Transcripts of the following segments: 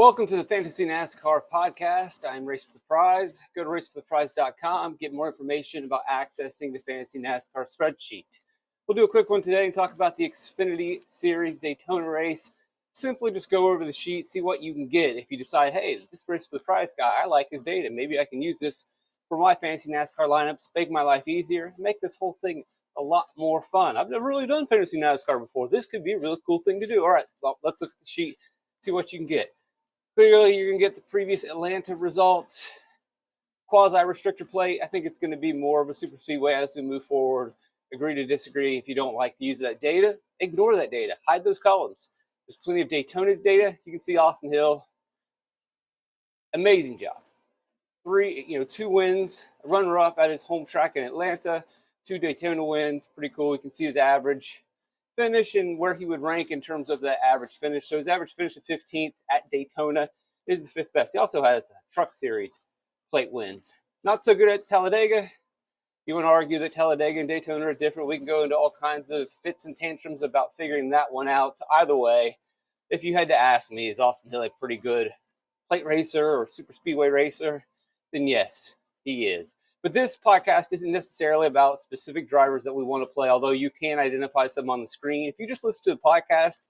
Welcome to the Fantasy NASCAR podcast. I'm Race for the Prize. Go to racefortheprize.com. Get more information about accessing the Fantasy NASCAR spreadsheet. We'll do a quick one today and talk about the Xfinity Series Daytona race. Simply just go over the sheet, see what you can get. If you decide, hey, this Race for the Prize guy, I like his data. Maybe I can use this for my Fantasy NASCAR lineups, make my life easier, make this whole thing a lot more fun. I've never really done Fantasy NASCAR before. This could be a really cool thing to do. All right, well, let's look at the sheet, see what you can get. Clearly, you're going to get the previous Atlanta results, quasi-restrictor plate. I think it's going to be more of a super speedway as we move forward. Agree to disagree. If you don't like to use that data, ignore that data. Hide those columns. There's plenty of Daytona data. You can see Austin Hill. Amazing job. 2 wins, a runner-up at his home track in Atlanta, 2 Daytona wins. Pretty cool. You can see his average finish and where he would rank in terms of the average finish. So his average finish of 15th at Daytona is the 5th best. He also has Truck Series plate wins. Not so good at Talladega. You want to argue that Talladega and Daytona are different. We can go into all kinds of fits and tantrums about figuring that one out. Either way, if you had to ask me, is Austin Hill a pretty good plate racer or super speedway racer? Then yes, he is. But this podcast isn't necessarily about specific drivers that we want to play, although you can identify some on the screen. If you just listen to the podcast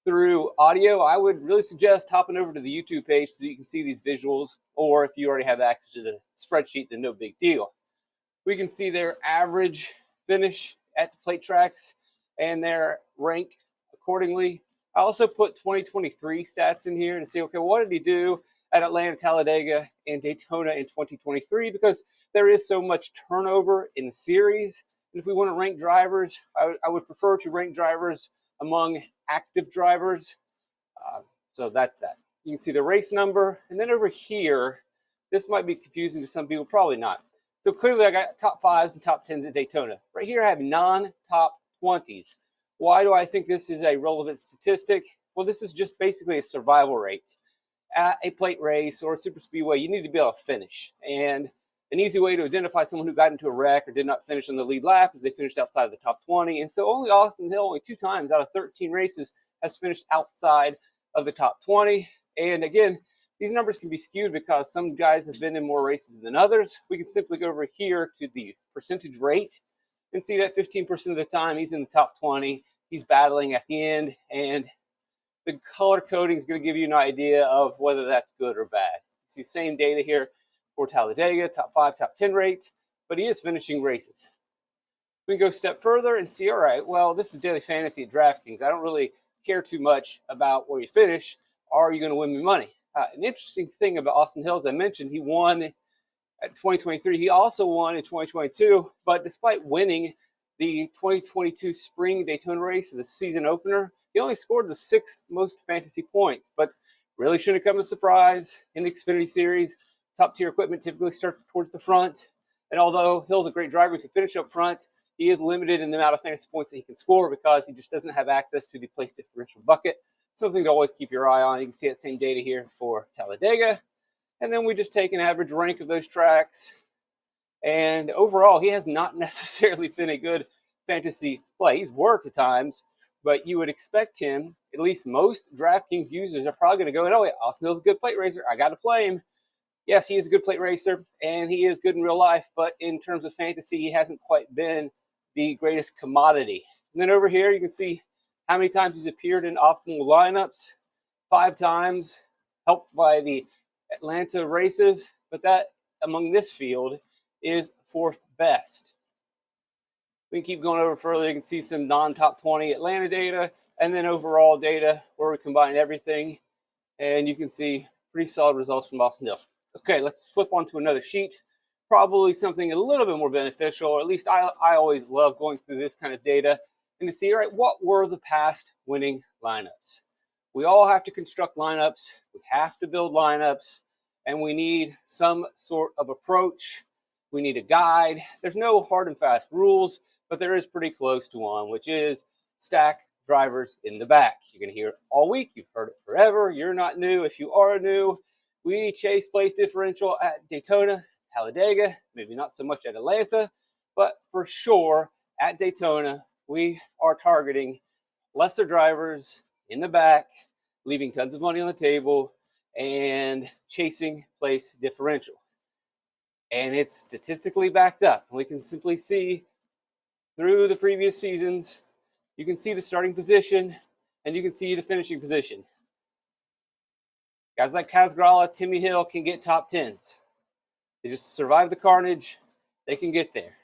through audio, I would really suggest hopping over to the YouTube page so you can see these visuals, or if you already have access to the spreadsheet, then no big deal. We can see their average finish at the plate tracks and their rank accordingly. I also put 2023 stats in here to see, okay, what did he do at Atlanta, Talladega, and Daytona in 2023, because there is so much turnover in the series. And if we want to rank drivers, I would prefer to rank drivers among active drivers. So that's that. You can see the race number. And then over here, this might be confusing to some people, probably not. So clearly I got top 5s and top 10s at Daytona. Right here I have non-top 20s. Why do I think this is a relevant statistic? Well, this is just basically a survival rate. At a plate race or a super speedway, you need to be able to finish. And an easy way to identify someone who got into a wreck or did not finish on the lead lap is they finished outside of the top 20. And so only Austin Hill, only 2 times out of 13 races, has finished outside of the top 20. And again, these numbers can be skewed because some guys have been in more races than others. We can simply go over here to the percentage rate and see that 15% of the time he's in the top 20. He's battling at the end, and the color coding is going to give you an idea of whether that's good or bad. It's the same data here for Talladega, top 5, top 10 rate, but he is finishing races. We can go a step further and see, all right, well, this is daily fantasy at DraftKings. I don't really care too much about where you finish. Are you going to win me money? An interesting thing about Austin Hill, as I mentioned, he won at 2023. He also won in 2022, but despite winning the 2022 spring Daytona race, the season opener, he only scored the 6th most fantasy points, but really shouldn't come as a surprise. In the Xfinity Series, top-tier equipment typically starts towards the front, and although Hill's a great driver who can finish up front, he is limited in the amount of fantasy points that he can score because he just doesn't have access to the place differential bucket. Something to always keep your eye on. You can see that same data here for Talladega, and then we just take an average rank of those tracks, and overall, he has not necessarily been a good fantasy play. He's worked at times, but you would expect him, at least most DraftKings users are probably going to go, oh, yeah, Austin Hill's a good plate racer. I got to play him. Yes, he is a good plate racer, and he is good in real life, but in terms of fantasy, he hasn't quite been the greatest commodity. And then over here, you can see how many times he's appeared in optimal lineups. 5 times, helped by the Atlanta races, but that, among this field, is 4th best. We can keep going over further. You can see some non-top 20 Atlanta data and then overall data where we combine everything. And you can see pretty solid results from Austin Hill. Okay, let's flip on to another sheet. Probably something a little bit more beneficial, or at least I always love going through this kind of data and to see, all right, what were the past winning lineups? We all have to construct lineups. We have to build lineups, and we need some sort of approach. We need a guide. There's no hard and fast rules, but there is pretty close to one, which is stack drivers in the back. You're going to hear it all week. You've heard it forever. You're not new. If you are new, we chase place differential at Daytona, Talladega, maybe not so much at Atlanta, but for sure at Daytona, we are targeting lesser drivers in the back, leaving tons of money on the table, and chasing place differential. And it's statistically backed up. We can simply see through the previous seasons, you can see the starting position and you can see the finishing position. Guys like Kaz Timmy Hill can get top 10s. They just survive the carnage. They can get there.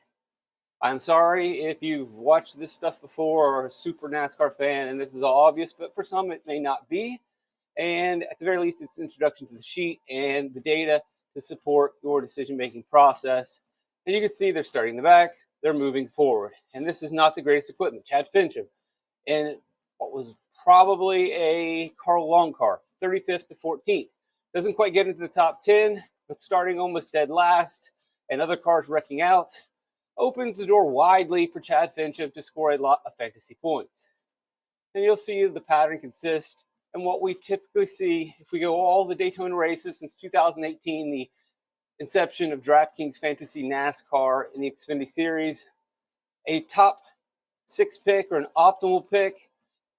I'm sorry if you've watched this stuff before or are a super NASCAR fan and this is all obvious, but for some it may not be. And at the very least, it's an introduction to the sheet and the data to support your decision-making process. And you can see they're starting in the back, they're moving forward. And this is not the greatest equipment. Chad Fincham in what was probably a Carl Long car, 35th to 14th. Doesn't quite get into the top 10, but starting almost dead last and other cars wrecking out opens the door widely for Chad Fincham to score a lot of fantasy points. And you'll see the pattern consists in what we typically see if we go all the Daytona races since 2018, the inception of DraftKings Fantasy NASCAR in the Xfinity Series. A top 6 pick or an optimal pick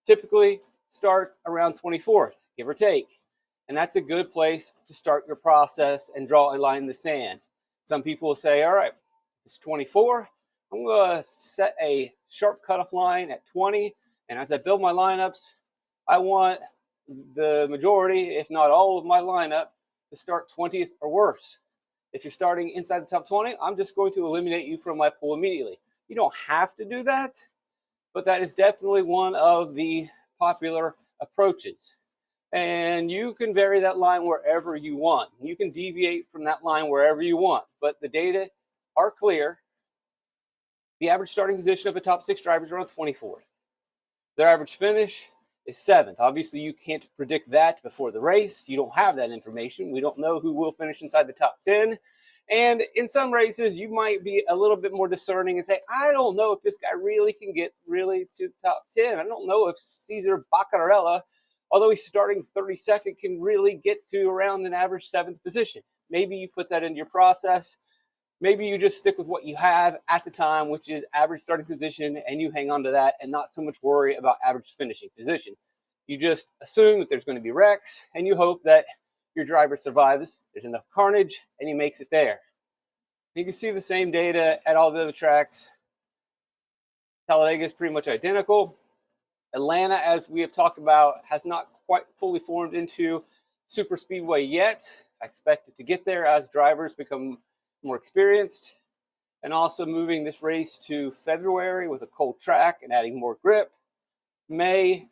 typically starts around 24th, give or take. And that's a good place to start your process and draw a line in the sand. Some people will say, all right, it's 24. I'm going to set a sharp cutoff line at 20. And as I build my lineups, I want the majority, if not all of my lineup, to start 20th or worse. If you're starting inside the top 20, I'm just going to eliminate you from my pool immediately. You don't have to do that, but that is definitely one of the popular approaches. And you can vary that line wherever you want. You can deviate from that line wherever you want, but the data are clear. The average starting position of a top 6 driver is around 24th. Their average finish is 7th. Obviously, you can't predict that before the race. You don't have that information. We don't know who will finish inside the top 10. And in some races, you might be a little bit more discerning and say, I don't know if this guy really can get really to the top 10. I don't know if Cesar Baccarella, although he's starting 32nd, can really get to around an average 7th position. Maybe you put that into your process. Maybe you just stick with what you have at the time, which is average starting position, and you hang on to that and not so much worry about average finishing position. You just assume that there's going to be wrecks, and you hope that your driver survives, there's enough carnage, and he makes it there. You can see the same data at all the other tracks. Talladega is pretty much identical. Atlanta, as we have talked about, has not quite fully formed into super speedway yet. I expect it to get there as drivers become more experienced, and also moving this race to February with a cold track and adding more grip may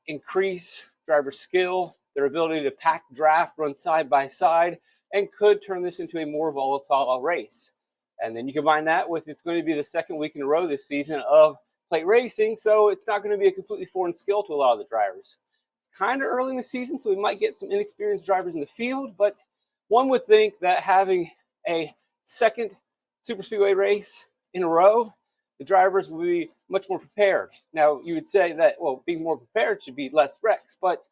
increase driver skill, their ability to pack draft, run side by side, and could turn this into a more volatile race. And then you combine that with it's going to be the second week in a row this season of plate racing, so it's not going to be a completely foreign skill to a lot of the drivers. Kind of early in the season, so we might get some inexperienced drivers in the field, but one would think that having a second super speedway race in a row, the drivers will be much more prepared. Now, you would say that, well, being more prepared should be less wrecks, but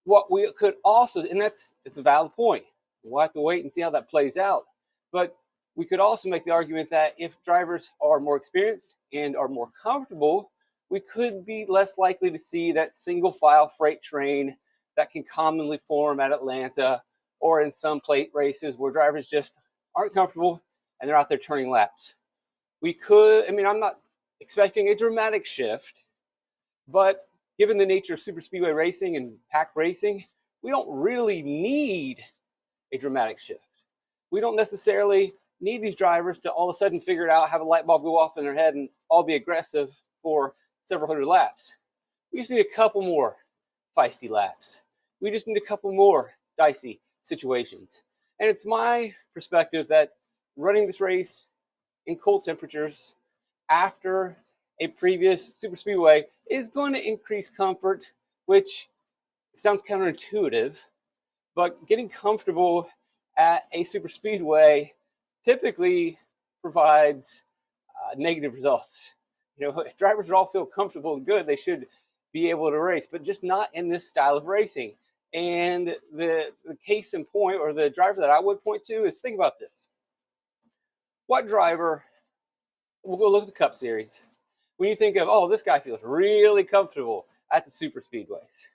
what we could also, and it's a valid point, we'll have to wait and see how that plays out, but we could also make the argument that if drivers are more experienced and are more comfortable, we could be less likely to see that single file freight train that can commonly form at Atlanta or in some plate races where drivers just aren't comfortable and they're out there turning laps. We could, I'm not expecting a dramatic shift, but given the nature of super speedway racing and pack racing, we don't really need a dramatic shift. We don't necessarily need these drivers to all of a sudden figure it out, have a light bulb go off in their head, and all be aggressive for several hundred laps. We just need a couple more feisty laps. We just need a couple more dicey situations. And it's my perspective that running this race in cold temperatures after a previous super speedway is going to increase comfort, which sounds counterintuitive, but getting comfortable at a super speedway typically provides negative results. If drivers all feel comfortable and good, they should be able to race, but just not in this style of racing. And the case in point, or the driver that I would point to, is think about this. What driver, we'll go look at the Cup Series, when you think of, oh, this guy feels really comfortable at the super speedways,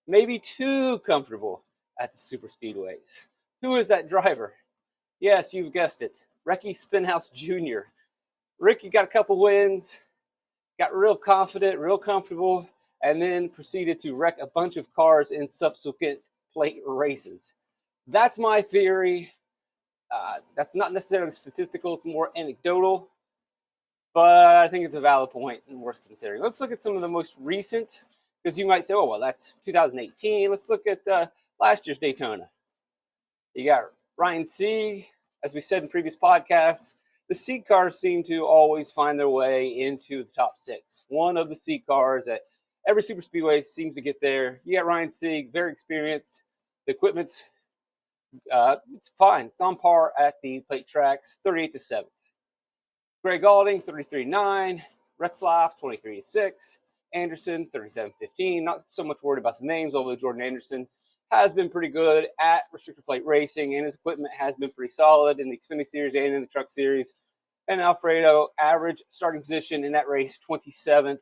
maybe too comfortable at the super speedways. Who is that driver? Yes, you've guessed it. Ricky Spinhouse Jr. Ricky got a couple wins, got real confident, real comfortable, and then proceeded to wreck a bunch of cars in subsequent plate races. That's my theory. That's not necessarily statistical, it's more anecdotal, but I think it's a valid point and worth considering. Let's look at some of the most recent, because you might say, oh, well, that's 2018. Let's look at last year's Daytona. You got Ryan Sieg. As we said in previous podcasts, the Sieg cars seem to always find their way into the top 6. One of the Sieg cars at every super speedway seems to get there. You got Ryan Sieg, very experienced. The equipment's it's fine. It's on par at the plate tracks, 38-7. Greg Alding, 33-9. Retzlaff, 23-6. Anderson, 37-15. Not so much worried about the names, although Jordan Anderson has been pretty good at restrictor plate racing, and his equipment has been pretty solid in the Xfinity Series and in the Truck Series. And Alfredo, average starting position in that race, 27th.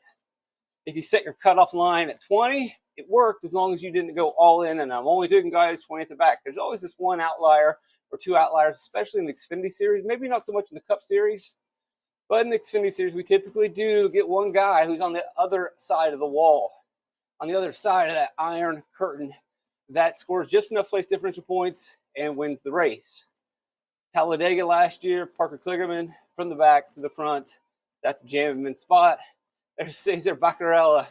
If you set your cutoff line at 20, it worked as long as you didn't go all in, and I'm only doing guys 20 at the back. There's always this one outlier or two outliers, especially in the Xfinity Series. Maybe not so much in the Cup Series, but in the Xfinity Series, we typically do get one guy who's on the other side of the wall, on the other side of that iron curtain, that scores just enough place differential points and wins the race. Talladega last year, Parker Kligerman from the back to the front. That's a jam-in spot. There's Cesar Baccarella,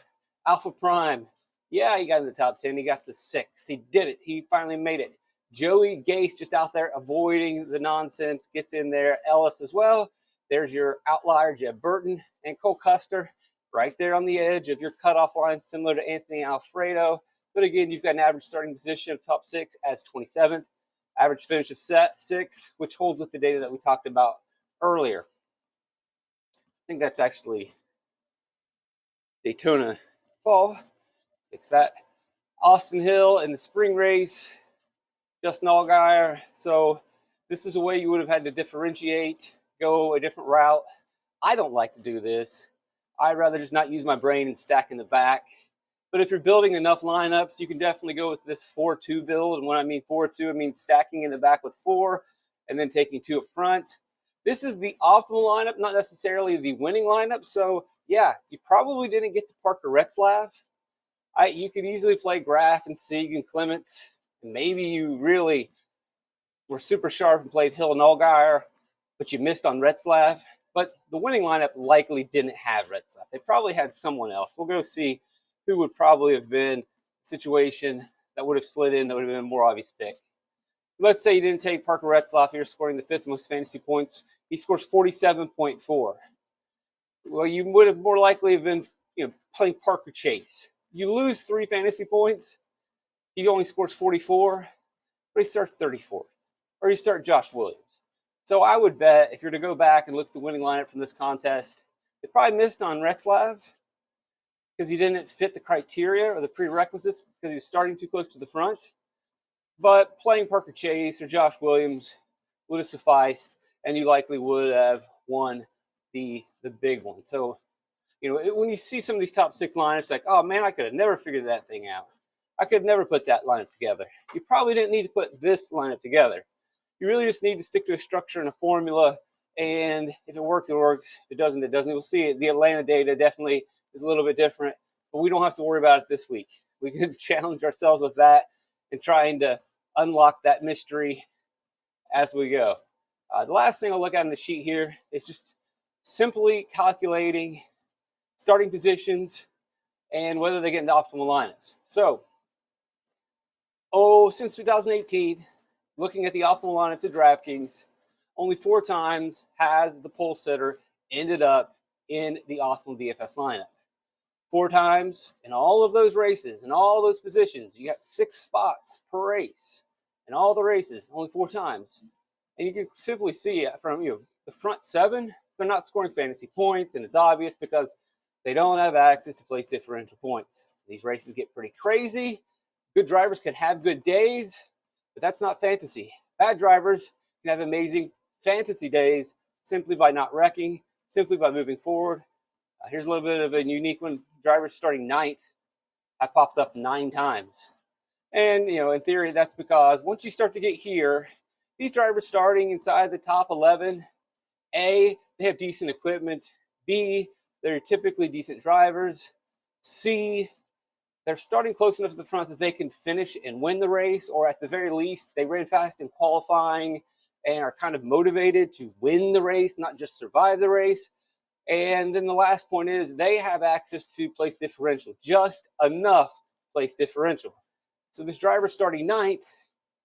Alpha Prime. Yeah, he got in the top 10. He got the 6th. He did it. He finally made it. Joey Gase just out there avoiding the nonsense, gets in there. Ellis as well. There's your outlier, Jeb Burton, and Cole Custer right there on the edge of your cutoff line, similar to Anthony Alfredo. But again, you've got an average starting position of top 6 as 27th, average finish of 6th, which holds with the data that we talked about earlier. I think that's actually Daytona fall. Fix that. Austin Hill in the spring race, Justin Allgaier. So this is a way you would have had to differentiate, go a different route. I don't like to do this. I'd rather just not use my brain and stack in the back. But if you're building enough lineups, you can definitely go with this 4-2 build. And when I mean 4-2, I mean stacking in the back with 4 and then taking 2 up front. This is the optimal lineup, not necessarily the winning lineup. So, yeah, you probably didn't get to Parker Retzlaff. You could easily play Graff and Sieg and Clements. And maybe you really were super sharp and played Hill and Allgaier, but you missed on Retzlaff. But the winning lineup likely didn't have Retzlaff. They probably had someone else. We'll go see who would probably have been a situation that would have slid in, that would have been a more obvious pick. Let's say you didn't take Parker Retzlaff. You're scoring the 5th most fantasy points. He scores 47.4. Well, you would have more likely have been playing Parker Chase. You lose 3 fantasy points. He only scores 44, but he starts 34th. Or you start Josh Williams. So I would bet if you're to go back and look at the winning lineup from this contest, they probably missed on Retzlaff because he didn't fit the criteria or the prerequisites because he was starting too close to the front. But playing Parker Chase or Josh Williams would have sufficed, and you likely would have won the big one. So, when you see some of these top 6 lineups, like, oh man, I could have never figured that thing out. I could have never put that lineup together. You probably didn't need to put this lineup together. You really just need to stick to a structure and a formula, and if it works, it works. If it doesn't, it doesn't. We'll see. The Atlanta data definitely is a little bit different, but we don't have to worry about it this week. We can challenge ourselves with that and trying to unlock that mystery as we go. The last thing I'll look at in the sheet here is just simply calculating starting positions and whether they get into optimal lineups. So, since 2018, looking at the optimal lineups at DraftKings, only 4 times has the pole sitter ended up in the optimal DFS lineup. 4 times in all of those races, in all those positions. You got 6 spots per race in all the races, only 4 times. And you can simply see from the front 7, they're not scoring fantasy points, and it's obvious because they don't have access to place differential points. These races get pretty crazy. Good drivers can have good days, but that's not fantasy. Bad drivers can have amazing fantasy days simply by not wrecking, simply by moving forward. Here's a little bit of a unique one. Drivers starting 9th have popped up 9 times. And, in theory, that's because once you start to get here, these drivers starting inside the top 11, A, they have decent equipment. B, they're typically decent drivers. C, they're starting close enough to the front that they can finish and win the race, or at the very least, they ran fast in qualifying and are kind of motivated to win the race, not just survive the race. And then the last point is they have access to place differential, just enough place differential. So this driver starting ninth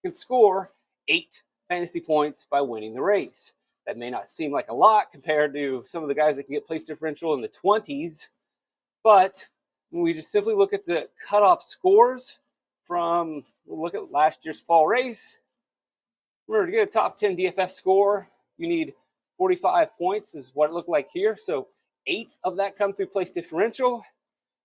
can score 8 fantasy points by winning the race. That may not seem like a lot compared to some of the guys that can get place differential in the 20s, but when we just simply look at the cutoff scores from, look at last year's fall race. Remember, to get a top 10 DFS score, you need 45 points is what it looked like here. So 8 of that come through place differential.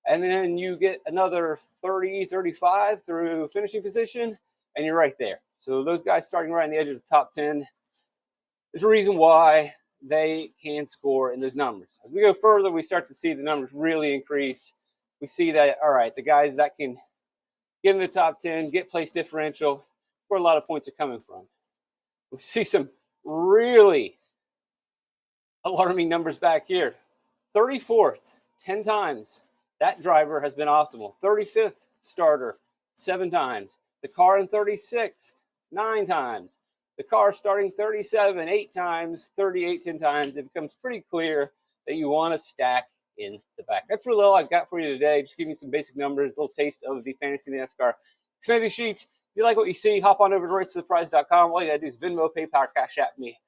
And then you get another 30, 35 through finishing position, and you're right there. So those guys starting right on the edge of the top 10, there's a reason why they can score in those numbers. As we go further, we start to see the numbers really increase. We see that, all right, the guys that can get in the top 10, get place differential, where a lot of points are coming from. We see some really alarming numbers back here. 34th, 10 times. That driver has been optimal. 35th starter, 7 times. The car in 36th, 9 times. The car starting 37, 8 times. 38, 10 times. It becomes pretty clear that you want to stack in the back. That's really all I've got for you today. Just giving you some basic numbers, a little taste of the Fantasy NASCAR Xfinity sheet. If you like what you see, hop on over to raceffortheprize.com. All you got to do is Venmo, PayPal, Cash App me.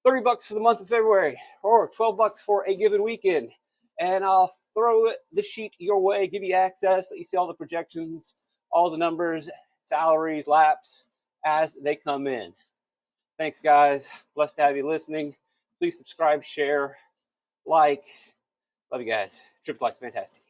$30 for the month of February, or $12 for a given weekend. And I'll throw the sheet your way, give you access, let you see all the projections, all the numbers, salaries, laps, as they come in. Thanks, guys. Blessed to have you listening. Please subscribe, share, like. Love you guys. Triple X, fantastic.